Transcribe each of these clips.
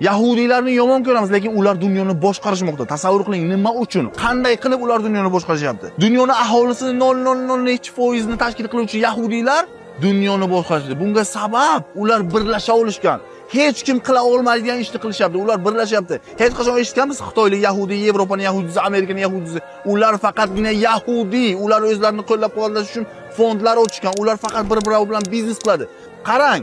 Yahudiylarni yomon ko'ramiz, lekin ular dunyoni boshqarishmoqda. Tasavvur qiling, nima uchun? Qanday qilib ular dunyoni boshqarishyapti? Dunyoni aholisini 0.00 tashkil qiluvchi yahudiylar dunyoni boshqarishdi. Bunga sabab ular birlasha olishgan. Hech kim qila olmaydigan ishni qilishyapti. Ular birlashyapti. Hech qachon eshitganmiz Xitoylik yahudiy, Yevropaning yahudisi, Amerikaning yahudisi? Ular faqatgina yahudiy. Ular o'zlarini qo'llab-quvvatlash uchun fondlar ochgan. Ular faqat bir-biri bilan biznes qiladi. Qarang,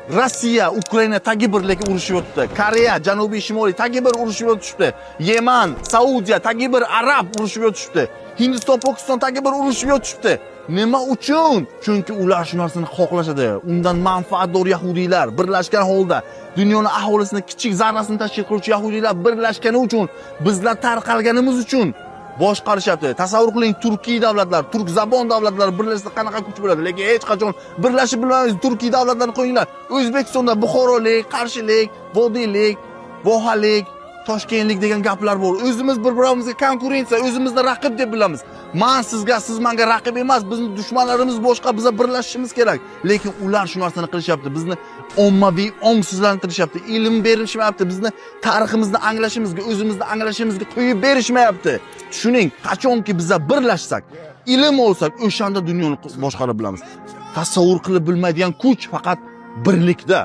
Rossiya, Ukraina tagi bir lekin urushib o'tibdi. Koreya, Janubiy Shimoliy tagi bir urushib o'tibdi. Yeman, Saudiya tagi bir arab urushib o'tibdi. Hindiston, Pokiston tagi bir urushib o'tibdi. Nima uchun? Chunki ular shu narsani xohlashadi. Undan manfaatdor yahudiylar birlashgan holda dunyoni aholisini kichik zarrasini tashkil qiluvchi yahudiylar birlashgani uchun, bizlar tarqalganimiz uchun boshqarishyapti. Tasavvur qiling, Turkiy davlatlar, turk zabon davlatlar birlashsa qanaqa kuch bo'ladi, lekin hech qachon birlashib bilmaymiz. Turkiy davlatlarni qo'yinglar. O'zbekistonda Buxorolik, Qarshilik, Vodiylik, Vohalik, Toshkentlik degan gaplar bor. O'zimiz bir-birimizga konkurensiya, o'zimizni raqib deb bilamiz. Men sizga, siz menga raqib emas, bizning dushmanlarimiz boshqa, biz birlashishimiz kerak. Lekin ular shu narsani qilishyapti. Bizni ommaviy ongsizlantirishyapti. Ilm berishmayapti. Bizni tariximizni anglashimizga, o'zimizni anglashimizga qo'yib berishmayapti. Tushuning, qachonki biz birlashsak, ilm olsak, o'shanda dunyoni boshqarib bilamiz. Tasavvur qilib bilmaydigan kuch faqat birlikda.